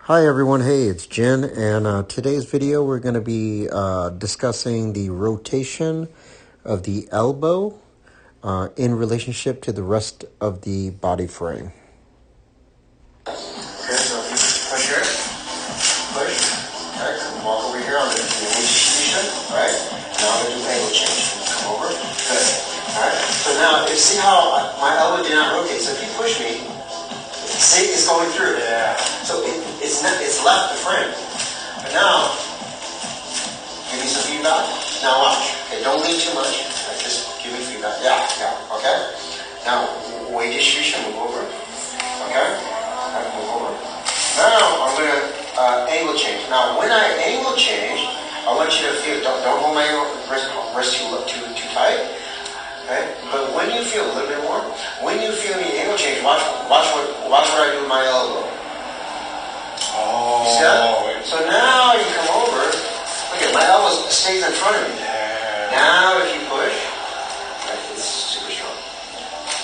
Hi everyone, hey, it's Jen, and today's video we're going to be discussing the rotation of the elbow in relationship to the rest of the body frame. Okay, so if you push here, okay, walk over here on the distribution, right? Now I'm going to do angle change. Come over, good. Alright, so now you see how my elbow did not rotate, so if you push me, see, it's going through. Yeah. So it's left the frame. But now, give me some feedback. Now watch. Okay, don't lean too much. Right, just give me feedback. Yeah, okay? Now, weight distribution, move over. Okay? Right, move over. Now, I'm going to angle change. Now, when I angle change, I want you to feel, don't hold my wrist too tight. Okay? But when you feel a little bit more, when you feel the angle change, watch what I do with my elbow. Oh. You see that? So now you come over. Look at my elbow stays in front of me. Yeah. Now if you push, right, it's super strong.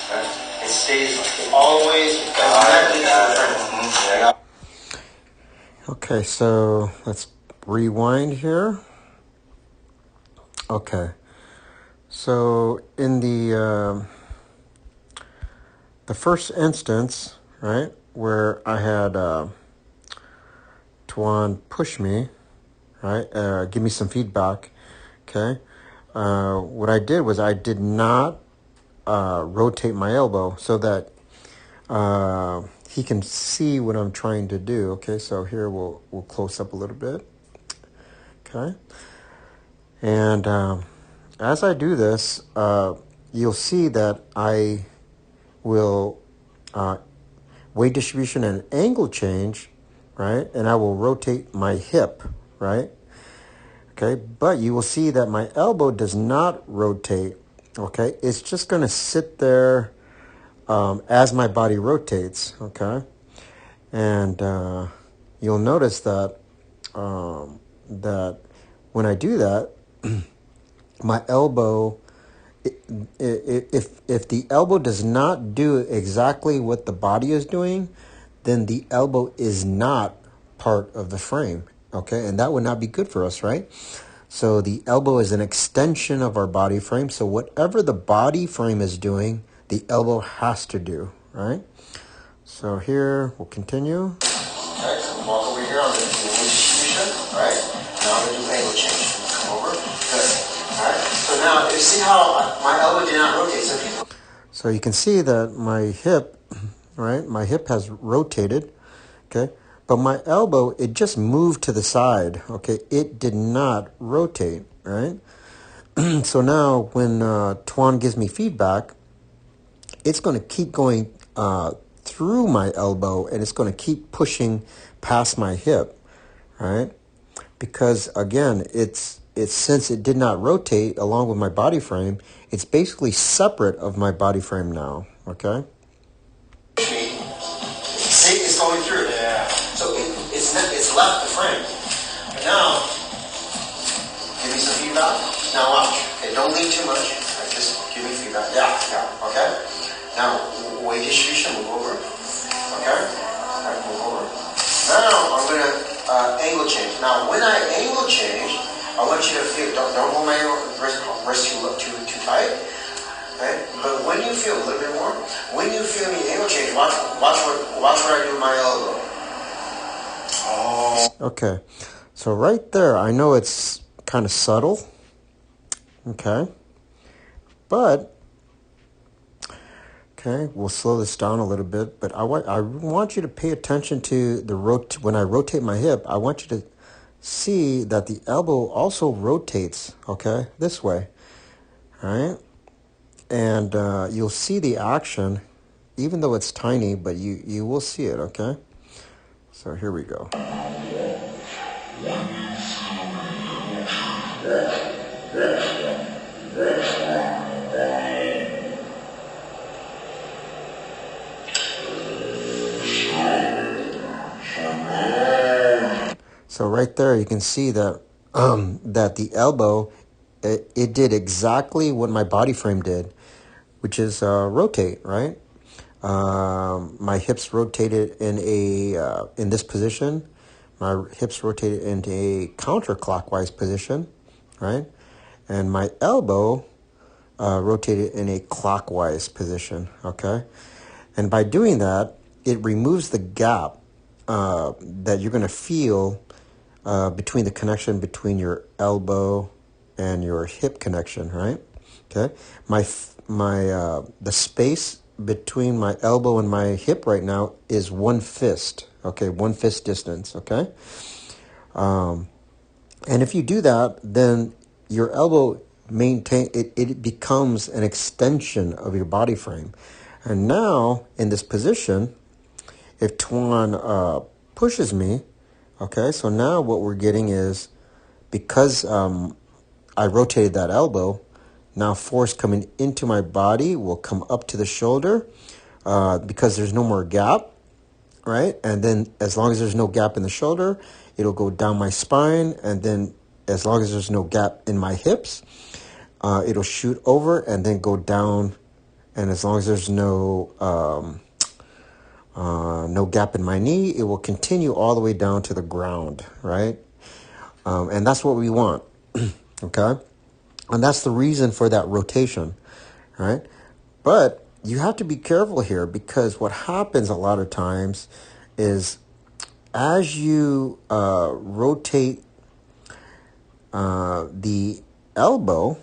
Right? It stays always exactly in front of me. Okay, so let's rewind here. Okay. So in the first instance, right, where I had Tuan push me, right, give me some feedback, okay, what I did was I did not rotate my elbow so that he can see what I'm trying to do. Okay, so here we'll close up a little bit, okay, and as I do this, you'll see that I will weight distribution and angle change, right? And I will rotate my hip, right? Okay, but you will see that my elbow does not rotate, okay? It's just going to sit there as my body rotates, okay? And you'll notice that that when I do that, my elbow, if the elbow does not do exactly what the body is doing, then the elbow is not part of the frame, okay? And that would not be good for us, right? So the elbow is an extension of our body frame. So whatever the body frame is doing, the elbow has to do, right? So here, we'll continue. Okay, so walk over here on the distribution, right? Now I'm going to do angle change. Come over, good. Alright, so now you see how my elbow did not rotate. So you can see that my hip, right? My hip has rotated, okay? But my elbow, it just moved to the side, okay? It did not rotate, right? So now when Tuan gives me feedback, it's going to keep going through my elbow, and it's going to keep pushing past my hip, right? Because again, it's since it did not rotate along with my body frame, it's basically separate of my body frame now, okay? See, it's going through. Yeah. So it's left the frame. But now, give me some feedback. Now watch. Okay, don't lean too much. Right, just give me feedback. Yeah, okay? Now, weight distribution, move over. Okay? Alright, move over. Now, I'm going to angle change. Now, when I angle change, I want you to feel, don't hold my wrist too tight. Okay? But when you feel a little bit more, when you feel the angle change, watch what I do with my elbow. Oh. Okay, so right there, I know it's kind of subtle, okay, but, okay, we'll slow this down a little bit, but I want you to pay attention to when I rotate my hip, I want you to see that the elbow also rotates, okay, this way, all right? And you'll see the action, even though it's tiny, but you will see it, okay? So here we go. So right there, you can see that that the elbow, it did exactly what my body frame did, which is rotate, right? My hips rotated in this position. My hips rotated into a counterclockwise position, right? And my elbow rotated in a clockwise position, okay? And by doing that, it removes the gap that you're going to feel between the connection between your elbow and your hip connection, right? Okay. The space between my elbow and my hip right now is one fist. Okay, one fist distance. Okay. And if you do that, then your elbow it becomes an extension of your body frame. And now in this position, if Tuan pushes me, okay, so now what we're getting is because I rotated that elbow, now force coming into my body will come up to the shoulder because there's no more gap, right? And then as long as there's no gap in the shoulder, it'll go down my spine. And then as long as there's no gap in my hips, it'll shoot over and then go down. And as long as there's no gap in my knee, it will continue all the way down to the ground, right? And that's what we want, okay? And that's the reason for that rotation, right? But you have to be careful here because what happens a lot of times is as you rotate the elbow,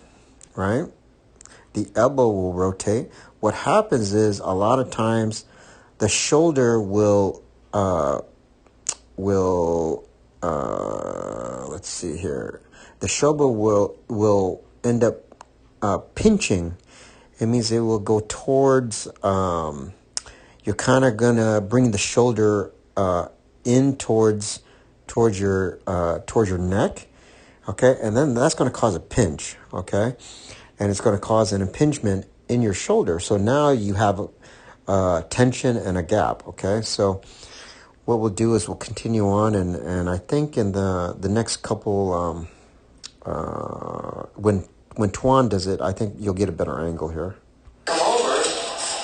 right? The elbow will rotate. What happens is a lot of times the shoulder will let's see here. The shoulder will end up pinching. It means it will go towards. You're kind of gonna bring the shoulder in towards your neck, okay, and then that's going to cause a pinch, okay, and it's going to cause an impingement in your shoulder. So now you have tension and a gap, okay. So what we'll do is we'll continue on, and I think in the next couple, when Tuan does it, I think you'll get a better angle here. Come over.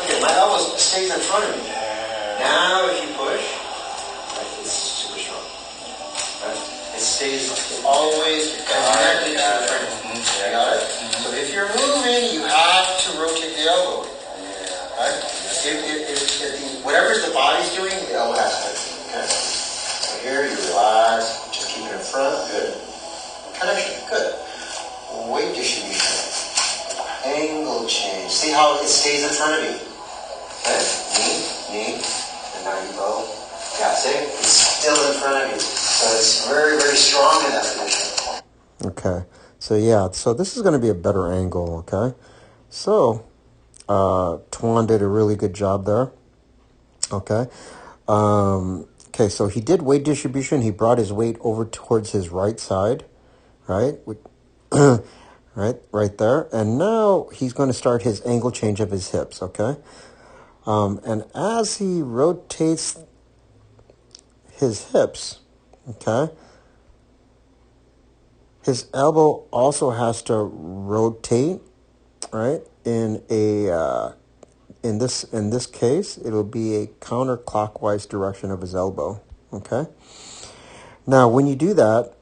Okay, my elbow stays in front of me. Now if you push, right, it's super strong. Right? It stays always connected to the frame. You got it? So if you're moving, you have to rotate the elbow. Right? Whatever the body's doing, the elbow has to. Okay? So here you relax, just keep it in front. Good. Connection. Good. Weight distribution. Angle change. See how it stays in front of you? Okay? Knee, and now you go. Yeah, see? It's still in front of you. So it's very, very strong in that position. Okay. So yeah, so this is going to be a better angle, okay? So Tuan did a really good job there. Okay. Okay, so he did weight distribution. He brought his weight over towards his right side, right? right there. And now he's going to start his angle change of his hips, okay? And as he rotates his hips, okay, his elbow also has to rotate, right? In this case, it'll be a counterclockwise direction of his elbow, okay? Now, when you do that,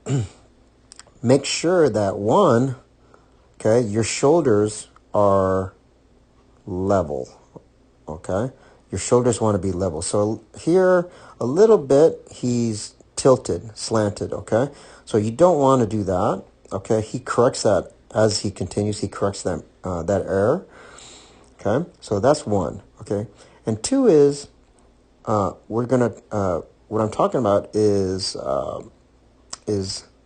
make sure that one, okay, your shoulders are level, okay? Your shoulders want to be level. So here, a little bit, he's tilted, slanted, okay? So you don't want to do that, okay? He corrects that as he continues. He corrects that error, okay? So that's one, okay? And two is, what I'm talking about is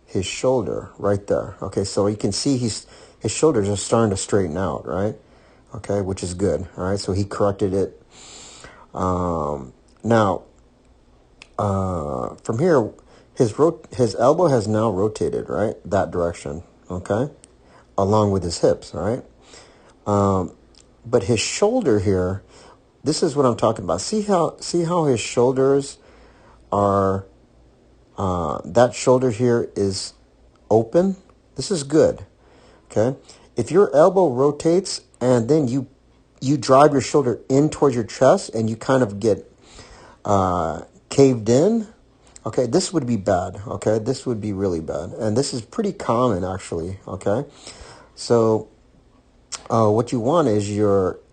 his shoulder right there, okay? So you can see his shoulders are starting to straighten out, right? Okay, which is good, all right? So he corrected it. Now, from here, his elbow has now rotated, right? That direction, okay? Along with his hips, right? But his shoulder here, this is what I'm talking about. See how his shoulders are, that shoulder here is open? This is good, okay? If your elbow rotates and then you you drive your shoulder in towards your chest and you kind of get caved in, okay, this would be bad. Okay, this would be really bad, and this is pretty common actually. Okay, so what you want is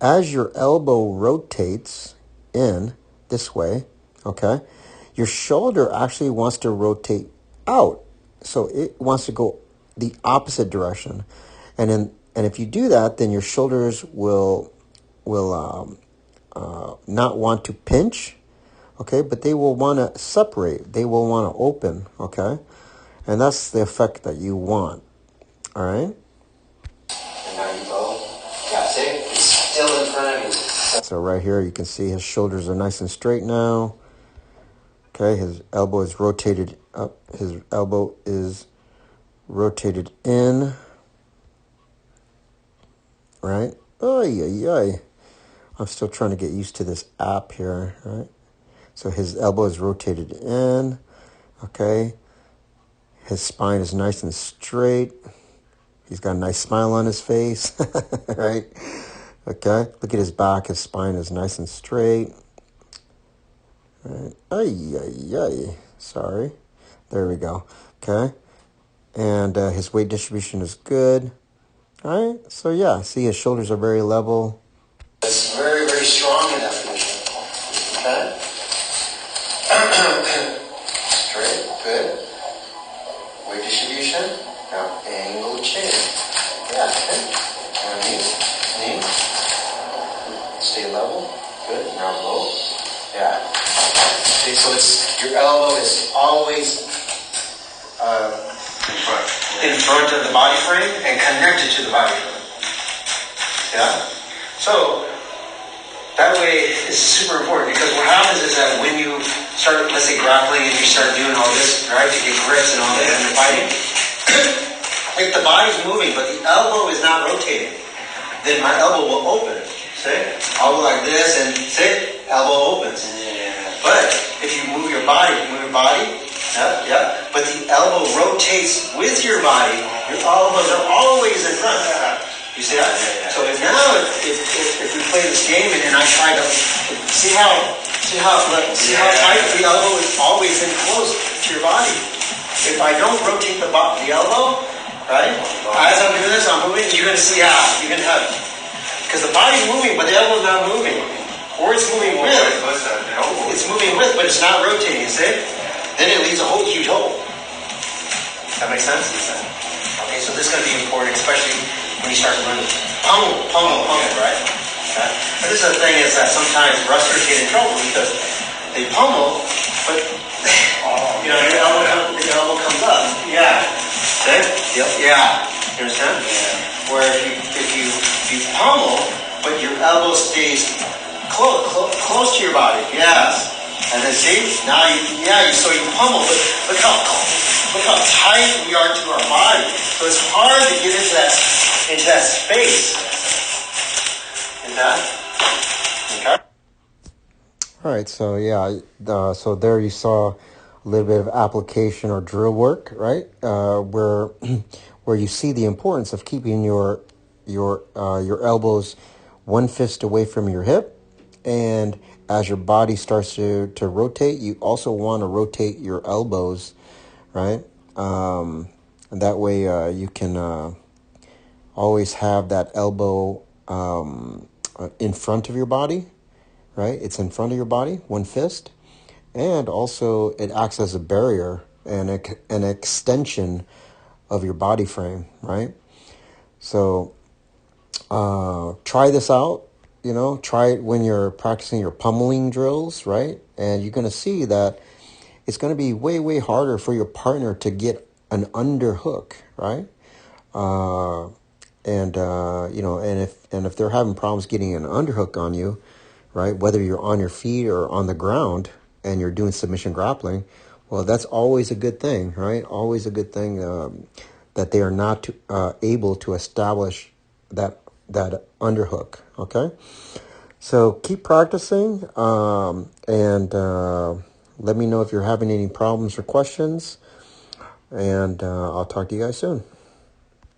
as your elbow rotates in this way, okay, your shoulder actually wants to rotate out, so it wants to go the opposite direction, and if you do that, then your shoulders will not want to pinch, okay, but they will want to separate. They will want to open, okay, and that's the effect that you want. All right. And now you go. Yeah, see? It's still in front of you. So right here, you can see his shoulders are nice and straight now. Okay, his elbow is rotated up. His elbow is rotated in. Right? Ay, ay, ay. I'm still trying to get used to this app here, right? So his elbow is rotated in. Okay. His spine is nice and straight. He's got a nice smile on his face, right? Okay. Look at his back. His spine is nice and straight. Right. Ay, ay, ay. Sorry. There we go. Okay. And his weight distribution is good. All right. So, yeah. See, his shoulders are very level. It's very, very strong in that position. Okay? Straight. Good. Weight distribution. Now, angle change. Yeah. Okay. Now, knee. Stay level. Good. Now, low. Yeah. See, so your elbow is always in front of the body frame and connected to the body frame. Yeah? So, that way is super important because what happens is that when you start, let's say, grappling and you start doing all this, right, to get grips and all that and you're fighting, if the body's moving but the elbow is not rotating, then my elbow will open. See? I'll go like this and see? Elbow opens. But if you move your body, but the elbow rotates with your body, your elbows are always in front. You see that? So now if we play this game and I try to see how tight the elbow is always in close to your body. If I don't rotate the elbow, right? As I'm doing this, I'm moving. You're gonna see how you're gonna have, because the body's moving, but the elbow's not moving. Or it's moving with. It's moving with, but it's not rotating, see? Then it leaves a whole huge hole. That makes sense? Okay, so this is going to be important, especially when you start running. Pummel, right? Okay. But this is the thing is that sometimes wrestlers get in trouble because they pummel, but your elbow comes up. Yeah. See? Yep. Yeah. You understand? Yeah. Where if you pummel, but your elbow stays close to your body, yes. And then see, now so you pummel, but look how tight we are to our body. So it's hard to get into that space. Is that? Okay. All right, so yeah, so there you saw a little bit of application or drill work, right? Where you see the importance of keeping your elbows one fist away from your hip. And as your body starts to rotate, you also want to rotate your elbows, right? And that way you can always have that elbow in front of your body, right? It's in front of your body, one fist. And also it acts as a barrier and an extension of your body frame, right? So try this out. Try it when you're practicing your pummeling drills, right? And you're going to see that it's going to be way, way harder for your partner to get an underhook, right? And if they're having problems getting an underhook on you, right? Whether you're on your feet or on the ground and you're doing submission grappling, well, that's always a good thing, right? Always a good thing that they are not able to establish that underhook. Okay, so keep practicing and let me know if you're having any problems or questions, and I'll talk to you guys soon.